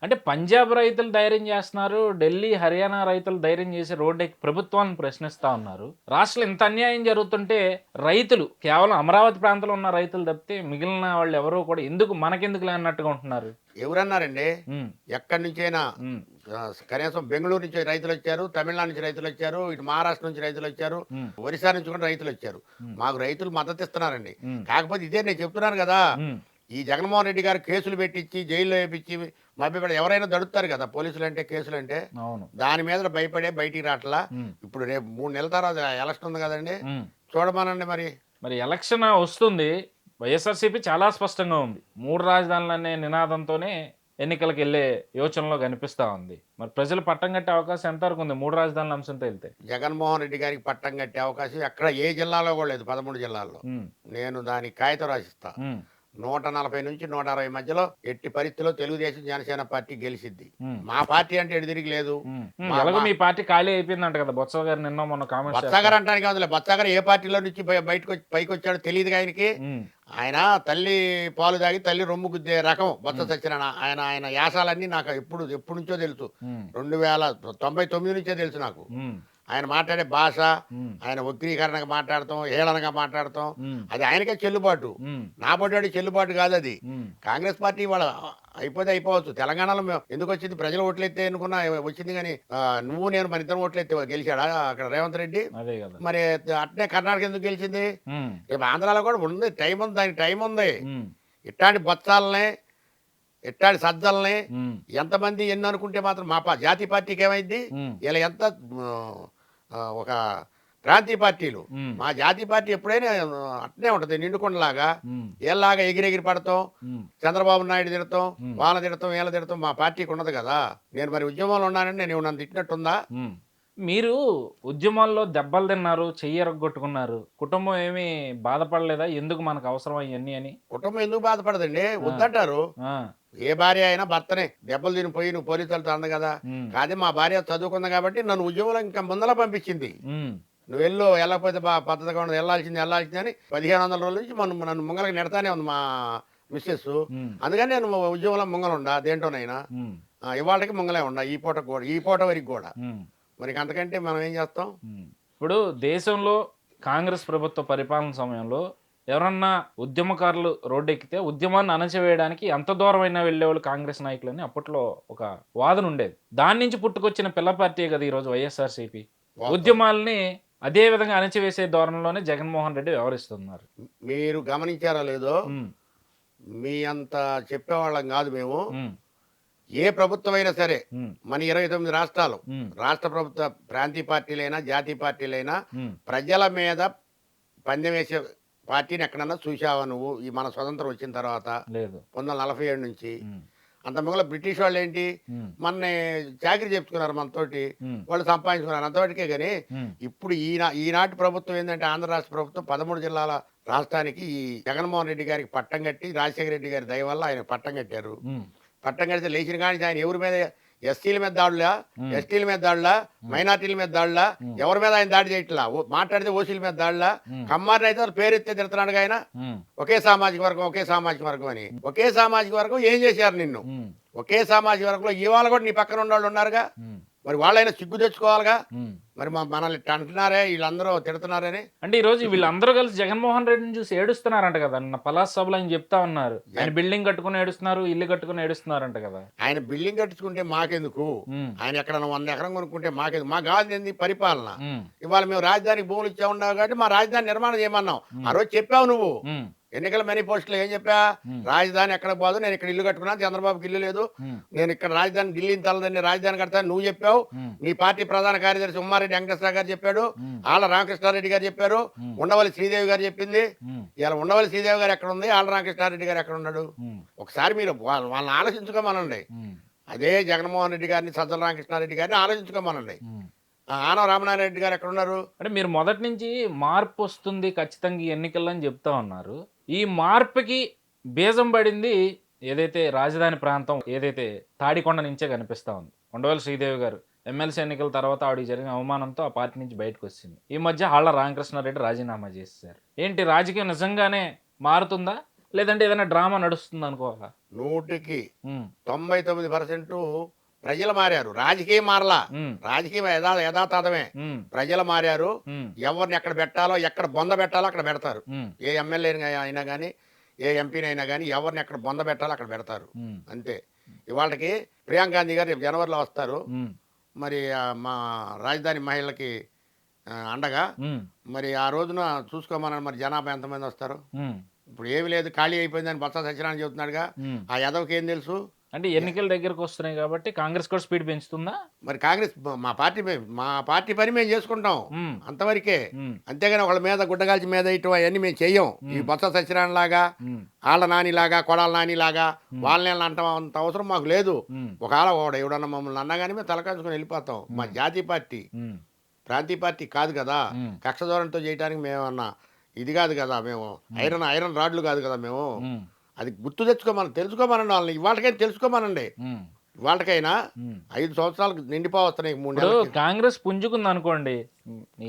అంటే పంజాబ్ రైతులు ధైర్యం చేస్తున్నారు, ఢిల్లీ హర్యానా రైతులు ధైర్యం చేసి రోడ్డెక్కి ప్రభుత్వాన్ని ప్రశ్నిస్తా ఉన్నారు. రాష్ట్రంలో ఇంత అన్యాయం జరుగుతుంటే రైతులు కేవలం అమరావతి ప్రాంతంలో ఉన్న రైతులు తప్పితే మిగిలిన వాళ్ళు ఎవరో కూడా ఎందుకు మనకెందుకు అన్నట్టుగా ఉంటున్నారు. ఎవరన్నారండి? ఎక్కడి నుంచైనా కనీసం బెంగళూరు నుంచి రైతులు వచ్చారు, తమిళనాడు నుంచి రైతులు వచ్చారు, ఇటు మహారాష్ట్ర నుంచి రైతులు వచ్చారు, ఒరిస్సా నుంచి కూడా రైతులు వచ్చారు. మాకు రైతులు మద్దతు ఇస్తున్నారండి. కాకపోతే ఇదే నేను చెప్తున్నాను కదా, ఈ జగన్మోహన్ రెడ్డి గారు కేసులు పెట్టించి జైల్లో వేపించి మభ్యపడి ఎవరైనా దడుస్తారు కదా పోలీసులు అంటే, కేసులు అంటే. దాని మీద భయపడే బయటికి రావట్లా. ఇప్పుడు రేపు 3 నెలల తర్వాత ఎలక్షన్ ఉంది కదండి, చూడమనండి. మరి ఎలక్షన్ వస్తుంది, వైఎస్ఆర్సీపీ చాలా స్పష్టంగా ఉంది. 3 రాజధానులు అనే నినాదంతోనే ఎన్నికలకు వెళ్ళే యోచనలో కనిపిస్తా ఉంది. మరి ప్రజలు పట్టం కట్టే అవకాశం ఎంతవరకు ఉంది 3 రాజధానుల అంశంతో వెళ్తే? జగన్మోహన్ రెడ్డి గారికి పట్టం కట్టే అవకాశం ఎక్కడ ఏ జిల్లాలో కూడా లేదు. 13 జిల్లాల్లో నేను దానికి కాగితం రాసిస్తా. 140 నుంచి 160 మధ్యలో ఎట్టి పరిస్థితిలో తెలుగుదేశం జనసేన పార్టీ గెలిచిద్ది. మా పార్టీ అంటే ఎడిదిరిగి లేదు. మీ పార్టీ ఖాళీ అయిపోయిందంట కదా బొత్స గారు నిన్న మొన్న కామెంట్. బొత్స గారు అంటానికి కాదు, బొత్స గారు ఏ పార్టీలో నుంచి బయటకు పైకి వచ్చాడో తెలియదు ఆయనకి. ఆయన తల్లి పాలు తాగి తల్లి రొమ్ము గుద్దే రకం బొత్స సత్యనారాయణ. ఆయన యాసాలన్నీ నాకు ఎప్పుడు నుంచో తెలుసు. 1999 నుంచే తెలుసు నాకు. ఆయన మాట్లాడే భాష, ఆయన వక్రీకరణగా మాట్లాడతాం, హేళనగా మాట్లాడతాం, అది ఆయనకే చెల్లుబాటు. నా పొట్టాడి చెల్లుబాటు కాదు అది. కాంగ్రెస్ పార్టీ వాళ్ళ అయిపోవచ్చు. తెలంగాణలో ఎందుకు వచ్చింది? ప్రజలు ఓట్లెత్తే అనుకున్నా వచ్చింది, కానీ నువ్వు నేను మన ఇద్దరం ఓట్లెత్తే గెలిచాడా అక్కడ రేవంత్ రెడ్డి? మరి అట్నే కర్ణాటక ఎందుకు గెలిచింది? రేపు ఆంధ్రాలో కూడా ఉంది, టైం ఉంది, దానికి టైం ఉంది. ఇట్లాంటి బొత్సాలని, ఇట్లాంటి సజ్జల్ని ఎంతమంది ఎన్ని అనుకుంటే మాత్రం మా జాతీయ పార్టీకి ఏమైంది? ఇలా ఎంత ఒక ప్రాంతీయ పార్టీలు. మా జాతీయ పార్టీ ఎప్పుడైనా అట్నే ఉంటది, నిండుకొండలాగా. ఏలాగా ఎగిరెగిరి పడతాం, చంద్రబాబు నాయుడు తిడతాం, వాళ్ళ తిడతాం, వీళ్ళ తిడతాం. మా పార్టీకి ఉండదు కదా. నేను మరి ఉద్యమంలో ఉన్నానని నేను నన్ను తిట్టినట్టుందా? మీరు ఉద్యమాల్లో దెబ్బలు తిన్నారు, చెయ్యరగొట్టుకున్నారు, కుటుంబం ఏమీ బాధపడలేదా? ఎందుకు మనకు అవసరం అవన్నీ అని? కుటుంబం ఎందుకు బాధపడదండి? వద్దంటారు. ఏ భార్య అయినా భర్తనే దెబ్బలు తిని పోయి నువ్వు పోలీసులతో అంద కదా. కాదే మా భార్య చదువుకుంది కాబట్టి నన్ను ఉద్యమంలో ఇంకా ముందలా పంపించింది. నువ్వు వెళ్ళకపోతే పద్ధతిగా ఉండదు, వెళ్ళాల్సింది అని 1500 రోజుల నుంచి నన్ను ముంగలకి నెడతానే ఉంది మా మిస్సెస్. అందుకని నేను ఉద్యమంలో ముంగలుండా దేంటోనైనా. ఇవాళకి ముంగలే ఉండా, ఈ పూట వరకు కూడా. మరి అంతకంటే మనం ఏం చేస్తాం? ఇప్పుడు దేశంలో కాంగ్రెస్ ప్రభుత్వ పరిపాలన సమయంలో ఎవరన్నా ఉద్యమకారులు రోడ్డెక్కితే ఉద్యమాన్ని అణచివేయడానికి ఎంత దూరమైనా వెళ్ళేవాళ్ళు కాంగ్రెస్ నాయకులని అప్పట్లో ఒక వాదన ఉండేది. దాని నుంచి పుట్టుకొచ్చిన పిల్ల పార్టీ కదా ఈరోజు వైఎస్ఆర్సీపీ. వాస్తవం. ఉద్యమాల్ని అదే విధంగా అణచివేసే ధోరణిలోనే జగన్మోహన్ రెడ్డి వ్యవహరిస్తున్నారు. మీరు గమనించారో లేదో, ఉమ్, మీ అంత చెప్పేవాళ్ళం కాదు మేము. ఉమ్, ఏ ప్రభుత్వం అయినా సరే, ఉమ్, మన 29 రాష్ట్రాలు, ఉమ్, రాష్ట్ర ప్రభుత్వ ప్రాంతీయ పార్టీలైనా జాతీయ పార్టీలైనా ఉమ్, ప్రజల మీద పందెం వేసే పార్టీని ఎక్కడన్నా చూసావా నువ్వు? ఈ మన స్వతంత్రం వచ్చిన తర్వాత లేదు. 1947 నుంచి. ఉమ్, అంత మిగల బ్రిటిష్ వాళ్ళు ఏంటి, ఉమ్, మనని చాకరీ చెప్పుకున్నారు మనతోటి, ఉమ్, వాళ్ళు సంపాదించుకున్నారు అంతవరకే. కానీ ఉమ్, ఇప్పుడు ఈనాటి ప్రభుత్వం ఏంటంటే, ఆంధ్ర రాష్ట్ర ప్రభుత్వం 13 జిల్లాల రాష్ట్రానికి ఈ జగన్మోహన్ రెడ్డి గారికి పట్టం కట్టి, రాజశేఖర రెడ్డి గారి దయ వల్ల ఆయన పట్టం కట్టారు. ఉమ్, పట్టం కడితే లేచిన కానీ ఆయన ఎవరి మీద, ఎస్సీల మీద దాడులా, ఉమ్, ఎస్టీల మీద దాడులా, మైనార్టీల మీద దాడులా, ఉమ్, ఎవరి మీద ఆయన దాడి చేయట్లా. మాట్లాడితే ఓసీల మీద దాడులా. ఉమ్, కమ్మారిని అయితే పేరెత్తే తిడుతున్నాడు ఆయన. ఉమ్, ఒకే సామాజిక వర్గం, ఒకే సామాజిక వర్గం అని. ఒకే సామాజిక వర్గం ఏం చేశారు నిన్ను? ఉమ్, ఒకే సామాజిక వర్గంలో ఇవాళ కూడా నీ పక్కన ఉన్న వాళ్ళు ఉన్నారుగా. ఉమ్, మరి వాళ్ళైనా సిగ్గు తెచ్చుకోవాలిగా. ఉమ్. మరి మనల్ని ఇట్ట అంటున్నారే, వీళ్ళందరూ తిడుతున్నారని. అంటే ఈ రోజు వీళ్ళందరూ కలిసి జగన్మోహన్ రెడ్డిని చూసి ఏడుస్తున్నారంట కదా. నిన్న పలాస్ సభలో ఆయన చెప్తా ఉన్నారు. ఆయన బిల్డింగ్ కట్టుకుని ఏడుస్తున్నారు, ఇల్లు కట్టుకుని ఏడుస్తున్నారంట కదా. ఆయన బిల్డింగ్ కట్టించుకుంటే మాకెందుకు? ఉమ్, ఆయన ఎక్కడన్నా 100 ఎకరం కొనుక్కుంటే మాకెందుకు? మా కాదు పరిపాలన. ఉమ్, ఇవాళ మేము రాజధానికి భూములు ఇచ్చా ఉన్నావు కాబట్టి మా రాజధాని నిర్మాణం చేయమన్నాం. ఆ రోజు చెప్పావు నువ్వు ఉమ్, ఎన్నికల మేనిఫెస్టోలో ఏం చెప్పా? రాజధాని ఎక్కడ పోదు, నేను ఇక్కడ ఇల్లు కట్టుకున్నాను, చంద్రబాబుకి ఇల్లు లేదు, ఉమ్, నేను ఇక్కడ రాజధాని ఢిల్లీని తలదని రాజధాని కడతాను నువ్వు చెప్పావు. ఉమ్, నీ పార్టీ ప్రధాన కార్యదర్శి ఉమ్మారెడ్డి వెంకటేశ్వర గారు చెప్పాడు, ఉమ్, ఆళ్ళ రామకృష్ణారెడ్డి గారు చెప్పారు, ఉమ్, ఉండవల్లి శ్రీదేవి గారు చెప్పింది. ఉమ్, ఇలా ఉండవల్లి శ్రీదేవి గారు ఎక్కడ ఉంది, ఆళ్ళ రామకృష్ణారెడ్డి గారు ఎక్కడ ఉన్నాడు? ఉమ్, ఒకసారి మీరు వాళ్ళని ఆలోచించుకోమనండి. ఉమ్, అదే జగన్మోహన్ రెడ్డి గారిని, సజ్జల రామకృష్ణారెడ్డి గారిని ఆలోచించుకోమనండి. ఉమ్. ఆనవ రామనారాయణ గారు ఎక్కడ ఉన్నారు? అంటే మీరు మొదటి నుంచి మార్పు వస్తుంది ఖచ్చితంగా ఈ ఎన్నికల్లో అని చెప్తా ఉన్నారు. ఈ మార్పుకి బీజం పడింది ఏదైతే రాజధాని ప్రాంతం, ఏదైతే తాడికొండ నుంచే కనిపిస్తా ఉంది. ఉండవల్లి శ్రీదేవి గారు ఎమ్మెల్సీ ఎన్నికల తర్వాత ఆవిడకి జరిగిన అవమానంతో ఆ పార్టీ నుంచి బయటకు వచ్చింది. ఈ మధ్య ఆళ్ల రామకృష్ణారెడ్డి రాజీనామా చేశారు. ఏంటి రాజకీయం నిజంగానే మారుతుందా, లేదంటే ఏదైనా డ్రామా నడుస్తుంది అనుకోవాలా? 100కి ఉమ్, 99% ప్రజలు మారారు, రాజకీయం మారలా. ఉమ్, రాజకీయం యథాతథమే. ఉమ్, ప్రజలు మారారు. ఉమ్, ఎవరిని ఎక్కడ పెట్టాలో, ఎక్కడ బొంద పెట్టాలో అక్కడ పెడతారు. ఉమ్, ఏ ఎమ్మెల్యే అయినా కానీ, ఏ ఎంపీని అయినా కానీ, ఎవరిని ఎక్కడ బొంద పెట్టాలో అక్కడ పెడతారు. ఉమ్, అంతే. ఇవాళకి ప్రియాంక గాంధీ గారు రేపు జనవరిలో వస్తారు. ఉమ్, మరి మా రాజధాని మహిళలకి అండగా. ఉమ్, మరి ఆ రోజున చూసుకోమని మరి జనాభా ఎంతమంది వస్తారు? ఉమ్, ఇప్పుడు ఏమి లేదు, ఖాళీ అయిపోయిందని బొత్స సత్యనారాయణ చెబుతున్నాడుగా. ఉమ్. ఆ యదవకి ఏం తెలుసు? అంటే ఎన్నికల దగ్గరకు వస్తున్నాయి కాబట్టి కాంగ్రెస్ కూడా స్పీడ్ పెంచుతుందా? మరి కాంగ్రెస్ మా పార్టీ పని మేము చేసుకుంటాం ఉమ్, అంతవరకే. ఉమ్, అంతేగాని ఒకళ్ళ మీద గుడ్డగాల్చి మీద ఇటు అవన్నీ మేము చెయ్యం. ఈ బొత్స సత్యనారాయణ లాగా, ఉమ్, ఆళ్ళ నానిలాగా, కొడాల నానిలాగా వాళ్ళని అంటాం అంత అవసరం మాకు లేదు. ఉమ్, ఒకవేళ వాడు ఎవడన్నా మమ్మల్ని అన్నగానే మేము తలకాంచుకొని వెళ్ళిపోతాం. మా జాతీయ పార్టీ, ఉమ్, ప్రాంతీయ పార్టీ కాదు కదా. ఉమ్, కక్ష ధోరణితో చేయడానికి మేమన్నా ఇది కాదు కదా. మేము ఐరన్ రాడ్లు కాదు కదా మేము. ఉమ్, అది గుర్తు తెలుసుకోమనండి వాళ్ళని. ఇవాళకైనా తెలుసుకోమనండి. ఉమ్, ఇవాళకైనా ఉమ్. 5 సంవత్సరాలకు నిండిపోవస్తున్నాయి, 3 ఇప్పుడు నెలలకి. కాంగ్రెస్ పుంజుకుంది అనుకోండి,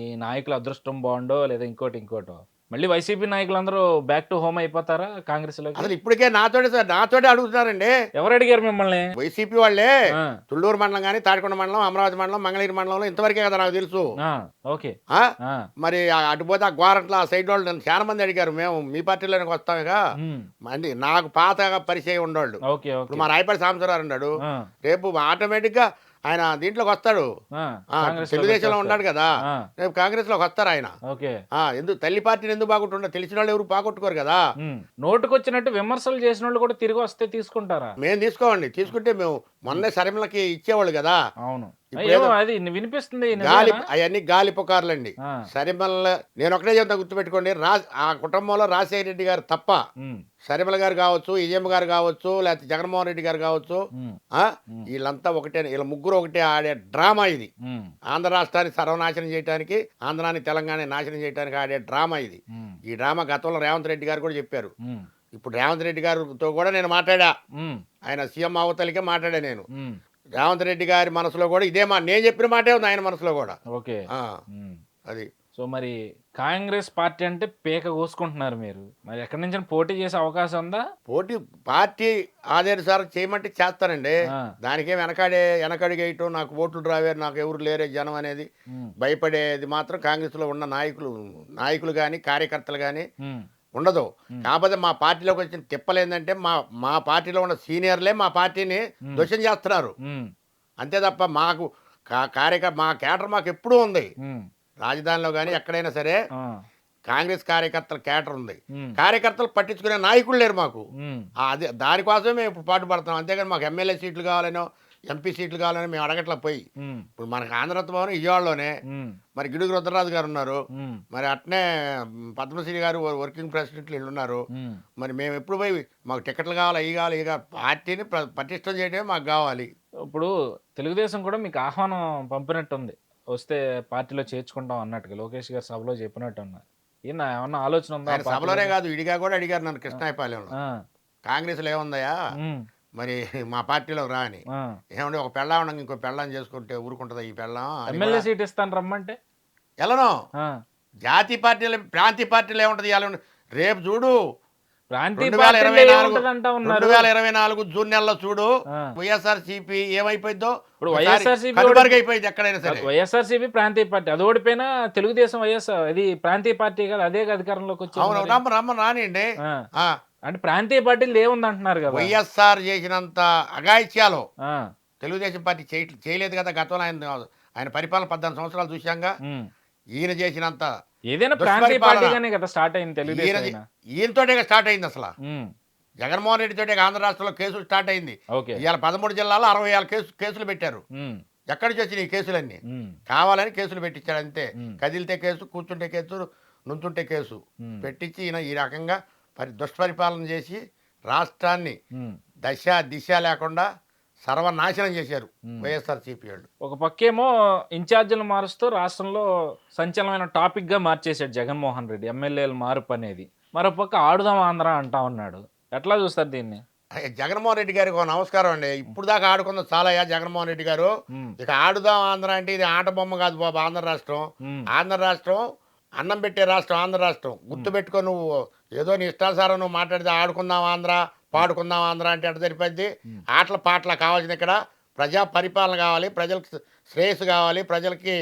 ఈ నాయకుల అదృష్టం బాగుండో లేదా ఇంకోటో మళ్ళీ వైసీపీ నాయకులందరూ బ్యాక్ టు హోమ్ అయిపోతారా కాంగ్రెస్ లో? అసలు ఇప్పటికే నాతోటే అడుగుతున్నారండి. ఎవరు అడిగారు మిమ్మల్ని? వైసీపీ వాళ్ళే. ఆ, తుళ్ళూరు మండలం కానీ, తాడికొండ మండలం, అమరావతి మండలం, మంగళగిరి మండలంలో ఇంతవరకే కదా నాకు తెలుసు. ఆ, ఓకే. ఆ? ఆ, మరి అటుపోతే ఆ గోరంట్ల ఆ సైడ్ వాళ్ళు నన్ను చాలా మంది అడిగారు, మేము మీ పార్టీలోకి వస్తాముగా. ఉమ్, మంది నాకు పాతగా పరిచయం ఉండేవాళ్ళు. Okay, okay. ఇప్పుడు మా రాయపాటి సాంబశివరావు ఉన్నాడు, ఆ, రేపు ఆటోమేటిక్గా ఆయన దీంట్లోకి వస్తాడు. ఆ, ఆ, కాంగ్రెస్ తెలుగుదేశంలో లోకి ఉన్నాడు కదా, ఆ, రేపు కాంగ్రెస్ లోకి వస్తారు ఆయన. ఓకే. ఎందుకు తల్లి పార్టీని ఎందుకు బాగుంటుండో తెలిసిన వాళ్ళు ఎవరు బాగొట్టుకోరు కదా. ఉమ్, నోటుకొచ్చినట్టు విమర్శలు చేసిన వాళ్ళు కూడా తిరిగి వస్తే తీసుకుంటారా? మేము తీసుకోండి, తీసుకుంటే మేము మొన్నే శర్మలకి ఇచ్చేవాళ్ళు కదా. అవును, ఇప్పుడు ఏమో ఏదో అది వినిపిస్తుంది. గాలి, నిజమేనా? అవన్నీ గాలి పుకార్లండి. ఆ, సరిమల నేను ఒకటే చెప్తా, గుర్తుపెట్టుకోండి. ఆ కుటుంబంలో రాజశేఖర రెడ్డి గారు తప్ప, ఉమ్, సరిమల గారు కావచ్చు, విజయమ్మ గారు కావచ్చు, లేకపోతే జగన్మోహన్ రెడ్డి గారు కావచ్చు, ఉమ్, వీళ్ళంతా ఒకటే. వీళ్ళ ముగ్గురు ఒకటే ఆడే డ్రామా ఇది. ఉమ్, ఆంధ్ర రాష్ట్రాన్ని సర్వనాశనం చేయడానికి, ఆంధ్రాన్ని తెలంగాణ నాశనం చేయడానికి ఆడే డ్రామా ఇది. ఉమ్, ఈ డ్రామా గతంలో రేవంత్ రెడ్డి గారు కూడా చెప్పారు. ఉమ్, ఇప్పుడు రేవంత్ రెడ్డి గారితో కూడా నేను మాట్లాడా. ఉమ్, ఆయన సీఎం అవతలికే మాట్లాడా నేను. ఉమ్, రేవంత్ రెడ్డి గారి మనసులో కూడా ఇదే నేను చెప్పిన మాటే ఉంది ఆయన మనసులో కూడా. ఓకే. ఆ, ఉమ్. అది సో మరి కాంగ్రెస్ పార్టీ అంటే పీక కోసుకుంటున్నారు మీరు. మరి ఎక్కడి నుంచి పోటీ చేసే అవకాశం ఉందా? పోటీ పార్టీ ఆదేశాలు చేయమంటే చేస్తానండి. ఆ! దానికేం వెనకడుగేయటం, నాకు ఓట్లు రావే, నాకు ఎవరు లేరే జనం అనేది హ్మ్. భయపడేది మాత్రం కాంగ్రెస్‌లో ఉన్న నాయకులు గాని, కార్యకర్తలు గాని హ్మ్. ఉండదు. హ్మ్. కాకపోతే మా పార్టీలోకి వచ్చిన తిప్పలేందంటే మా పార్టీలో ఉన్న సీనియర్‌లే మా పార్టీని హ్మ్. ధ్వంసం చేస్తున్నారు. హ్మ్. అంతే తప్ప మాకు మా కేడర్ మాకెప్పుడూ ఉంది. హ్మ్. రాజధానిలో గాని ఎక్కడైనా సరే ఆ! కాంగ్రెస్ కార్యకర్తల కేడర్ ఉంది. హ్మ్. కార్యకర్తలు పట్టించుకునే నాయకులు లేరు మాకు. హ్మ్. అదే దానికోసమే మేము ఇప్పుడు పాటుపడుతున్నాం. అంతేగాని మాకు ఎమ్మెల్యే సీట్లు కావాలనో, ఎంపీ సీట్లు కావాలని మేము అడగట్లా పోయి. హ్మ్. ఇప్పుడు మనకు ఆంధ్రరత్న భవనం విజయవాడలోనే. హ్మ్. మరి గిడుగు రుద్రరాజు గారు ఉన్నారు. హ్మ్. మరి అట్నే పద్మశ్రీ గారు వర్కింగ్ ప్రెసిడెంట్లు వీళ్ళున్నారు. హ్మ్. మరి మేము ఎప్పుడు పోయి మాకు టికెట్లు కావాలి, అవి కావాలి, ఇవి కావాలి. పార్టీని పటిష్టం చేయడమే మాకు కావాలి. ఇప్పుడు తెలుగుదేశం కూడా మీకు ఆహ్వానం పంపినట్టుంది. వస్తే పార్టీలో చేర్చుకుంటాం అన్నట్టుగా లోకేష్ గారు సభలో చెప్పినట్టున్నారు. ఏందా ఏమన్నా ఆలోచన ఉందా ఆయన సభలోనే పార్టీలోకి? కాదు విడిగా కూడా అడిగారు నన్ను ఆ! కృష్ణాయపాలెంలో. ఆ! కాంగ్రెస్‌లో ఏముందయ్యా? హ్మ్. మరి మా పార్టీలోకి రా అని. ఆ! ఏమండి ఒక పెళ్ళాం ఉండంగా ఇంకో పెళ్ళాం చేసుకుంటే ఊరుకుంటదా ఈ పెళ్ళాం అని ఎమ్మెల్యే కూడా సీట్ ఇస్తాను రమ్మంటే? ఎళ్ళను. ఆ! జాతీయ పార్టీలు, ప్రాంతీయ పార్టీలు ఏముంటది ఇయాల రేపు చూడు ప్రాంతీయ పార్టీల్లో 2024 ఏముంటదంటా ఉన్నారు. 2024 జూన్ నెలలో చూడు ఆ! వైఎస్ఆర్‌సీపీ ఏమైపోయిద్దో ఇప్పుడు ఒకసారి వైఎస్ఆర్‌సీపీ కనుమరుగైపోయింది ఎక్కడైనా కాదు సరే. వైఎస్ఆర్‌సీపీ ప్రాంతీయ పార్టీ. అది ఓడిపోయినా తెలుగుదేశం ఇది ప్రాంతీయ పార్టీ కదా! అదే అధికారంలోకి వచ్చింది అవును. మరి. రమ్మని రానియండి. ఆ! ఆ! అంటే ప్రాంతీయ పార్టీలది ఏముందంటున్నారు కదా! వైఎస్ఆర్ చేసినంత అఘాయిత్యాలు ఆ! తెలుగుదేశం పార్టీ చేయలేదు కదా! గతంలో ఆయన పరిపాలన 14 సంవత్సరాలు చూశాంగా. హ్మ్. ఈయన చేసినంత ఏదైనా ప్రాంతీయ దుష్పరిపాలన పార్టీగానే కదా స్టార్ట్ అయింది తెలుగుదేశం అయినా. ఈయనతోటే స్టార్ట్ అయింది అసల. హ్మ్. జగన్మోహన్ రెడ్డితోటే ఆంధ్ర రాష్ట్రంలో కేసులు స్టార్ట్ అయింది. ఓకే. ఇవాళ 13 జిల్లాల్లో 66 కేసులు పెట్టారు. హ్మ్. ఎక్కడి నుంచి వచ్చినాయి ఈ కేసులన్నీ? హ్మ్. కావాలని కేసులు పెట్టించాడు అంతే. హ్మ్. కదిలితే కేసు, కూర్చుంటే కేసు, నుంచుంటే కేసు హ్మ్. పెట్టించి ఈయన ఈ రకంగా దుష్పరిపాలన చేసి రాష్ట్రాన్ని హ్మ్. దిశ లేకుండా సర్వనాశనం చేశారు హ్మ్. వైఎస్ఆర్‌సీపీ వాళ్ళు. ఒక పక్కేమో ఇన్ఛార్జీలు మారుస్తూ రాష్ట్రంలో సంచలనమైన టాపిక్‌గా మార్చేసాడు జగన్మోహన్ రెడ్డి ఎమ్మెల్యేల మార్పనేది. మరో పక్క ఆడుదాం ఆంధ్ర అంటా ఉన్నాడు. ఎట్లా చూస్తారు దీన్ని? జగన్మోహన్ రెడ్డి గారికి ఒక నమస్కారం అండి. ఇప్పుడు దాకా ఆడుకున్నది చాలయ్యా జగన్మోహన్ రెడ్డి గారు. హ్మ్. ఇక ఆడుదాం ఆంధ్ర అంటే ఇది ఆట బొమ్మ కాదు బాబు ఆంధ్ర రాష్ట్రం. హ్మ్. ఆంధ్ర రాష్ట్రం అన్నం పెట్టే రాష్ట్రం ఆంధ్ర రాష్ట్రం. హ్మ్. గుర్తుపెట్టుకో నువ్వు ఏదో నీ ఇష్టానుసారం నువ్వు మాట్లాడితే ఆడుకుందాం ఆంధ్ర, పాడుకుందాం ఆంధ్ర అంటే ఎట్ట సరిపోద్ది? హ్మ్. ఆటల పాటల కావాల్సింది ఇక్కడ ప్రజా పరిపాలన కావాలి. ప్రజలకు శ్రేయస్సు కావాలి. ప్రజలకి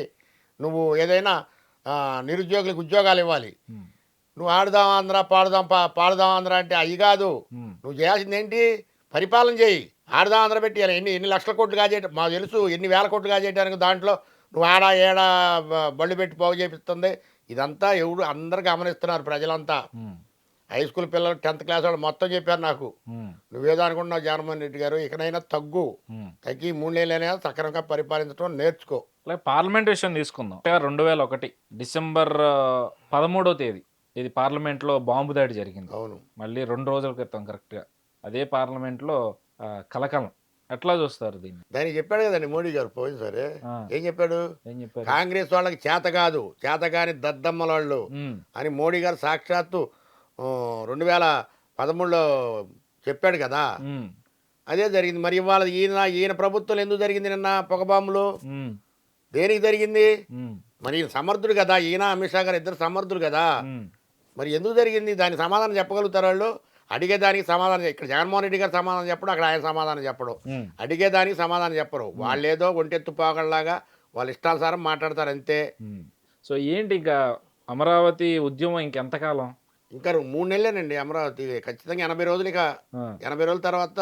నువ్వు ఏదైనా నిరుద్యోగులకు ఉద్యోగాలు ఇవ్వాలి. హ్మ్. నువ్వు ఆడుదాం ఆంధ్ర, పాడుదాం ఆంధ్ర అంటే అయి కాదు. హ్మ్. నువ్వు చేయాల్సింది ఏంటి? పరిపాలన చేయి. ఆడుదాం ఆంధ్ర పెట్టి ఎన్ని ఎన్ని లక్షల కోట్లు కాజేయటం మాకు తెలుసు. ఎన్ని వేల కోట్లు కాజేయడానికి దాంట్లో నువ్వు ఆడ ఏడ బళ్ళు పెట్టి పోగు చేపిస్తుంది. ఇదంతా అందరూ గమనిస్తున్నారు ప్రజలంతా. హ్మ్. హై స్కూల్ పిల్లలు 10th క్లాస్ వాళ్ళు మొత్తం చెప్పారు నాకు. హ్మ్. నువ్వేదో అనుకుంటున్నావు జగన్మోహన్ రెడ్డి గారు ఇకనైనా తగ్గు. హ్మ్. తగ్గి 3 నెలలైనా సక్రమంగా పరిపాలించడం నేర్చుకో. అలాగే పార్లమెంట్ విషయం తీసుకుందాం. 2001 డిసెంబర్ 13వ తేదీ ఇది పార్లమెంట్‌లో బాంబు దాడి జరిగింది. అవును. మళ్ళీ 2 రోజుల క్రితం కరెక్ట్‌గా. అదే పార్లమెంట్‌లో కలకలం. ఎట్లా చూస్తారు దీన్ని? దానికి చెప్పాడు కదండి మోడీ గారు పోయినసారి. ఆ! ఏం చెప్పాడు? ఏం చెప్పారు? కాంగ్రెస్ వాళ్ళకి చేత కాదు. చేతగాని దద్దమ్మలోళ్ళు హ్మ్. అని మోడీ గారు సాక్షాత్తు 2013లో చెప్పాడు కదా! హ్మ్. అదే జరిగింది. మరి ఇవాళ ఈయన ప్రభుత్వంలో ఎందుకు జరిగింది నిన్న పొగ బాంబులు? హ్మ్. దేనికి జరిగింది? హ్మ్. మరి ఈయన సమర్థుడు కదా! ఈయన అమిత్ షా గారు ఇద్దరు సమర్థులు కదా! హ్మ్. మరి ఎందుకు జరిగింది? దానికి సమాధానం చెప్పగలుగుతారా వాళ్ళు? అడిగేదానికి సమాధానం ఇక్కడ జగన్మోహన్ రెడ్డి గారు సమాధానం చెప్పడు. అక్కడ ఆయన సమాధానం చెప్పడు. హ్మ్. అడిగేదానికి సమాధానం చెప్పరు. హ్మ్. వాళ్ళేదో ఒంటెత్తు పోగడలాగా వాళ్ళ ఇష్టానుసారం మాట్లాడతారు అంతే. హ్మ్. సో ఏంటి ఇంకా అమరావతి ఉద్యమం ఇంకెంతకాలం? ఇంకా 3 నెలలేనండి అమరావతి. ఖచ్చితంగా 80 రోజులు ఇక ఆ! 80 రోజుల తర్వాత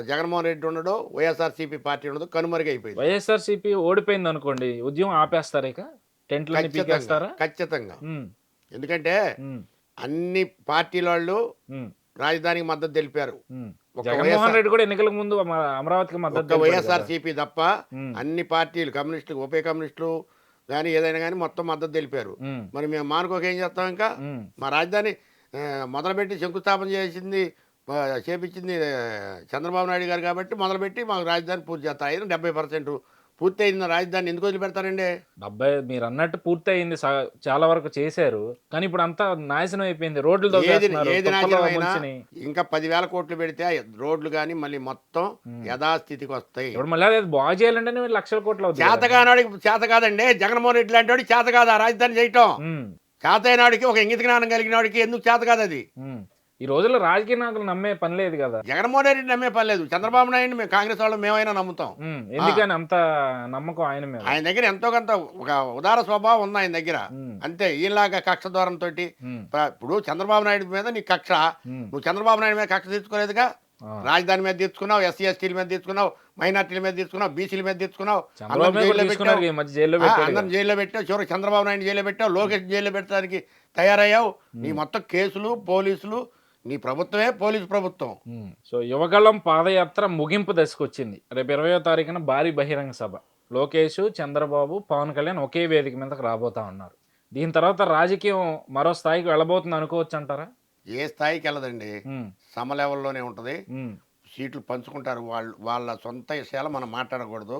జగన్మోహన్ రెడ్డి ఉండడు. వైఎస్ఆర్‌సీపీ పార్టీ ఉండదు. కనుమరుగైపోయింది. వైఎస్ఆర్‌సీపీ ఓడిపోయిందనుకోండి. ఉద్యమం ఆపేస్తారా ఇక? టెంట్లన్నీ ఖచ్చితంగా. పీకేస్తారా? ఖచ్చితంగా. హ్మ్. ఎందుకంటే హ్మ్. అన్ని పార్టీలోళ్ళు హ్మ్. రాజధానికి మద్దతు తెలిపారు. హ్మ్. ఒక జగన్మోహన్ రెడ్డి కూడా ఎన్నికలకు ముందు అమరావతికి మద్దతు తెలిపాడు కదా! వైఎస్ఆర్‌సీపీ తప్ప హ్మ్. అన్ని పార్టీలు కమ్యూనిస్టులు, ఉభయ కమ్యూనిస్టులు గాని ఏదైనా గాని మొత్తం మద్దతు తెలిపారు. హ్మ్. మరి మేము మానుకోక ఏం చేస్తాం ఇంకా? హ్మ్. మా రాజధాని మొదలుపెట్టి శంకుస్థాపన చేసింది చేపించింది చంద్రబాబు నాయుడు గారు కాబట్టి మొదలుపెట్టి మాకు రాజధాని పూర్తి చేస్తాం. అయినా 70% పూర్తయిన రాజధాని ఎందుకు వదిలిపెడతారండి? 70 మీరు అన్నట్టు పూర్తయింది. చాలా వరకు చేశారు. కానీ ఇప్పుడు అంతా నాశనం అయిపోయింది. రోడ్లు ఏది తవ్వేస్తున్నారు. ఏది తుప్పలో నాశనమైనా ముంచినాయి. ఇంకా 10,000 కోట్లు పెడితే రోడ్లు కానీ మళ్ళీ మొత్తం యథాస్థితికి వస్తాయి. ఇప్పుడు మళ్ళీ అది బాగు చేయాలంటే లక్షల కోట్లు అవుతుంది కదా. చేతగానాడికి చేత కాదండి. జగన్మోహన్ రెడ్డి లాంటి వాడికి చేత కాదు ఆ రాజధాని చేయటం. ఉమ్, చేత అయినాడికి, ఒక ఇంగిత జ్ఞానం కలిగిన వాడికి ఎందుకు చేత కాదు అది? ఉమ్. ఈ రోజుల్లో రాజకీయ నాయకులు నమ్మే పని లేదు కదా. జగన్మోహన్ రెడ్డి నమ్మే పని లేదు. చంద్రబాబు నాయుడు మేము కాంగ్రెస్ వాళ్ళు మేమైనా నమ్ముతాం. ఎందుకని అంత నమ్మకం ఆయన మీద? ఆయన దగ్గర ఎంతో కొంత ఒక ఉదార స్వభావం ఉంది ఆయన దగ్గర. ఉమ్, అంతే. ఈయనలాగా కక్ష ద్వారంతో ఉమ్, ఇప్పుడు చంద్రబాబు నాయుడు మీద నీ కక్ష, ఉమ్. నువ్వు చంద్రబాబు నాయుడు మీద కక్ష తీర్చుకోలేదుగా. ఆ. రాజధాని మీద తీర్చుకున్నావు, ఎస్సీ ఎస్టీల మీద తీర్చుకున్నావు, మైనార్టీల మీద తీర్చుకున్నావు, బీసీల మీద తీర్చుకున్నావు, చంద్రబాబు అందరిని మీద కూడా జైల్లో తీసుకున్నారు పెట్టావు. ఈ మధ్య జైల్లో పెట్టాడు కదా. అందరిని జైల్లో పెట్టావు. చివరికి చంద్రబాబు నాయుడు జైల్లో పెట్టావు, లోకేష్ జైల్లో పెట్టడానికి తయారయ్యావు. నీ మొత్తం కేసులు, పోలీసులు, నీ ప్రభుత్వమే పోలీసు ప్రభుత్వం. సో యువగళం పాదయాత్ర ముగింపు దశకు వచ్చింది. రేపు 20వ తారీఖున భారీ బహిరంగ సభ. లోకేష్, చంద్రబాబు, పవన్ కళ్యాణ్ ఒకే వేదిక మీదకి రాబోతా ఉన్నారు. దీని తర్వాత రాజకీయం మరో స్థాయికి వెళ్ళబోతుంది అనుకోవచ్చు అంటారా? ఏ స్థాయికి వెళ్ళదండి. సమ లెవెల్లోనే ఉంటుంది. సీట్లు పంచుకుంటారు. వాళ్ళ సొంత విషయాలు మనం మాట్లాడకూడదు.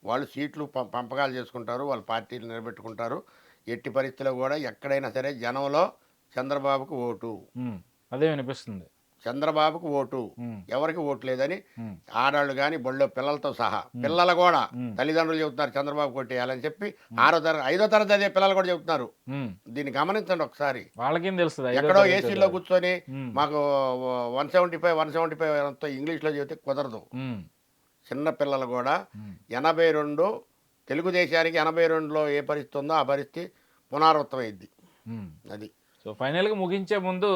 వాళ్ళు సీట్లు పంపకాలు చేసుకుంటారు, వాళ్ళ పార్టీలు నిలబెట్టుకుంటారు. ఎట్టి పరిస్థితుల్లో కూడా ఎక్కడైనా సరే జనంలో చంద్రబాబుకు ఓటు, అదే వినిపిస్తుంది. చంద్రబాబుకు ఓటు, ఎవరికి ఓటు లేదని ఆడాళ్ళు కానీ బళ్ళో పిల్లలతో సహా, పిల్లలు కూడా తల్లిదండ్రులు చెబుతున్నారు చంద్రబాబు కొట్టేయాలని చెప్పి. 5వ తరగతి అదే పిల్లలు కూడా చెబుతున్నారు. దీన్ని గమనించండి ఒకసారి. వాళ్ళకేం తెలుస్తుంది? ఎక్కడో ఏసీలో కూర్చొని మాకు 175 అంతా ఇంగ్లీష్లో చెబితే కుదరదు. చిన్న పిల్లలు కూడా 82 తెలుగుదేశానికి 82లో ఏ పరిస్థితి ఉందో ఆ పరిస్థితి పునరావృతం అయింది. అది. సో ఫైనల్గా ముగించే ముందు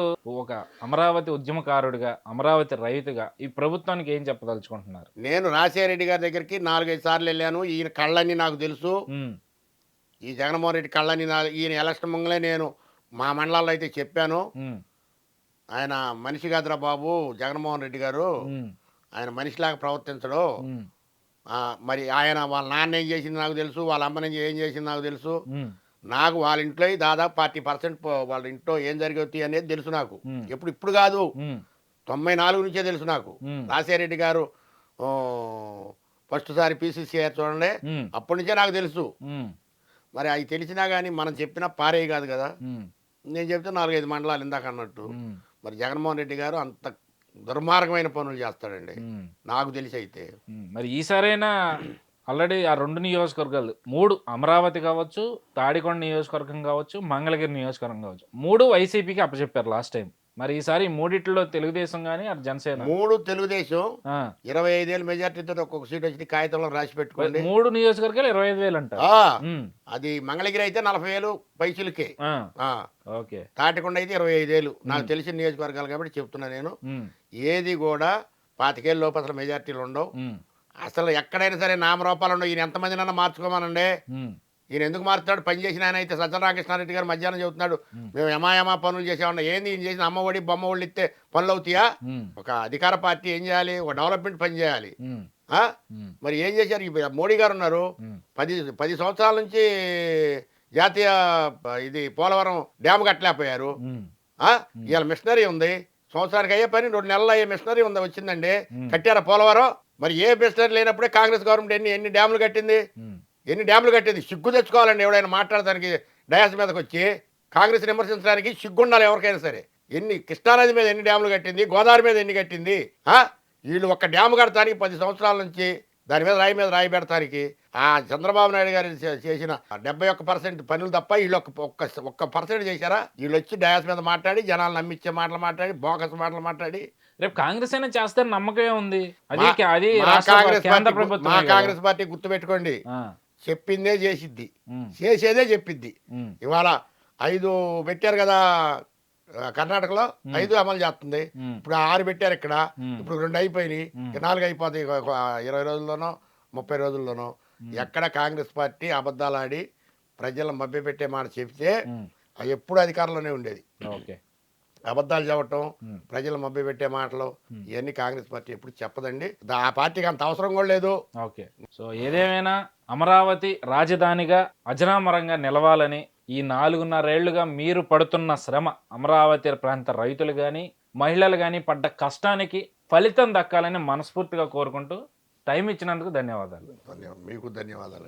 ఒక అమరావతి ఉద్యమకారుడిగా, అమరావతి రైతుగా ఈ ప్రభుత్వానికి ఏం చెప్పదలుచుకుంటున్నారు? నేను రాజశేఖరరెడ్డి గారి దగ్గరికి 4-5 సార్లు వెళ్ళాను. ఈయన కళ్ళని నాకు తెలుసు. ఈ జగన్మోహన్ రెడ్డి కళ్ళని ఈయన ఎలక్షన్ ముంగలే నేను మా మండలాల్లో అయితే చెప్పాను. ఆయన మనిషి కాదురా బాబు జగన్మోహన్ రెడ్డి గారు, ఆయన మనిషిలాగా ప్రవర్తించడు. మరి ఆయన వాళ్ళ నాన్న ఏం చేసింది నాకు తెలుసు, వాళ్ళ అమ్మని ఏం చేసింది నాకు తెలుసు. నాకు వాళ్ళ ఇంట్లో దాదాపు 40% వాళ్ళ ఇంట్లో ఏం జరిగవుతాయి అనేది తెలుసు నాకు. ఇప్పుడు కాదు, 94 నుంచే తెలుసు నాకు. రాజశేఖరరెడ్డి గారు ఫస్ట్ సారి PCC చూడండి, అప్పటి నుంచే నాకు తెలుసు. మరి అవి తెలిసినా కానీ మనం చెప్పినా పారేయి కాదు కదా. నేను చెప్తే 4-5 మండలాలు ఇందాక అన్నట్టు. మరి జగన్మోహన్ రెడ్డి గారు అంత దుర్మార్గమైన పనులు చేస్తాడండి నాకు తెలిసి. అయితే మరి ఈసారైనా ఆల్రెడీ ఆ 2 నియోజకవర్గాలు 3 అమరావతి కావచ్చు, తాడికొండ నియోజకవర్గం కావచ్చు, మంగళగిరి నియోజకవర్గం కావచ్చు, 3 వైసీపీకి అప్పచెప్పారు లాస్ట్ టైం. మరి ఈసారి 3 తెలుగుదేశం కానీ అటు జనసేన. 3 తెలుగుదేశం 25,000 మెజార్టీతో ఒక్కొక్క సీట్ వచ్చి కాగితంలో రాసి పెట్టుకోండి. 3 నియోజకవర్గాలు 25,000 అంట. అది మంగళగిరి అయితే 40,000 పైసలకే. ఓకే. తాటికొండ అయితే 25,000. నాకు తెలిసిన నియోజకవర్గాలు కాబట్టి చెప్తున్నా నేను. ఏది కూడా 25,000 లోపు అసలు మెజార్టీలు ఉండవు. అసలు ఎక్కడైనా సరే నామరూపాలు ఉండవు. ఈయన ఎంతమందినన్నా మార్చుకోమనండి. ఈయన ఎందుకు మారుతాడు? పని చేసిన ఆయన అయితే సజ్జల రామకృష్ణారెడ్డి గారు మధ్యాహ్నం చెబుతున్నాడు, మేము యమాయమా పనులు చేసామన్నా. ఏంది ఈయన చేసిన అమ్మ ఒడి బొమ్మ ఒళ్ళు ఇస్తే పనులు అవుతాయా? ఒక అధికార పార్టీ ఏం చేయాలి? ఒక డెవలప్మెంట్ పని చేయాలి. మరి ఏం చేశారు? మోడీ గారు ఉన్నారు, 10 సంవత్సరాల నుంచి జాతీయ ఇది పోలవరం డ్యామ్ కట్టలేకపోయారు. ఇవాళ మిషనరీ ఉంది, సంవత్సరానికి అయ్యే పని 2 నెలలు అయ్యే మిషనరీ ఉంది, వచ్చిందండి. కట్టారా పోలవరం? మరి ఏ మిషనరీ లేనప్పుడే కాంగ్రెస్ గవర్నమెంట్ ఎన్ని డ్యాములు కట్టింది? సిగ్గు తెచ్చుకోవాలండి ఎవడైనా మాట్లాడడానికి. డయాస్ మీదకి వచ్చి కాంగ్రెస్ విమర్శించడానికి సిగ్గుండాలి ఎవరికైనా సరే. కృష్ణానది మీద ఎన్ని డ్యాములు కట్టింది, గోదావరి మీద ఎన్ని కట్టింది? వీళ్ళు ఒక్క డ్యాము కడతానికి 10 సంవత్సరాల నుంచి దాని మీద రాయి పెడతానికి ఆ చంద్రబాబు నాయుడు గారు చేసిన 71% పనులు తప్ప వీళ్ళు ఒక్క పర్సెంట్ చేశారా? వీళ్ళు వచ్చి డయాస్ మీద మాట్లాడి జనాలు నమ్మించే మాటలు మాట్లాడి బోకస్ మాటలు మాట్లాడి రేపు కాంగ్రెస్ అయినా చేస్తారు నమ్మకమే ఉంది. కాంగ్రెస్ పార్టీ గుర్తుపెట్టుకోండి, చెప్పిందే చేసిద్ది, చేసేదే చెప్పిద్ది. ఇవాళ 5 పెట్టారు కదా కర్ణాటకలో, 5 అమలు చేస్తుంది. ఇప్పుడు 6 పెట్టారు ఇక్కడ, ఇప్పుడు 2 అయిపోయినాయి, 4 అయిపోతాయి 20 రోజుల్లోనో 30 రోజుల్లోనో. ఎక్కడ కాంగ్రెస్ పార్టీ అబద్ధాలు ఆడి ప్రజలను మభ్యపెట్టే మాట చెప్తే అది ఎప్పుడు అధికారంలోనే ఉండేది. అబద్ధాలు చెప్పటం, ప్రజలు మభ్యపెట్టే మాటలు, ఇవన్నీ కాంగ్రెస్ పార్టీ ఎప్పుడు చెప్పదండి. ఆ పార్టీకి అంత అవసరం కూడా లేదు. ఓకే. సో ఏదేమైనా అమరావతి రాజధానిగా అజరామరంగా నిలవాలని, ఈ 4.5 ఏళ్లుగా మీరు పడుతున్న శ్రమ, అమరావతి ప్రాంత రైతులు కానీ మహిళలు కానీ పడ్డ కష్టానికి ఫలితం దక్కాలని మనస్ఫూర్తిగా కోరుకుంటూ టైం ఇచ్చినందుకు ధన్యవాదాలు. మీకు ధన్యవాదాలు.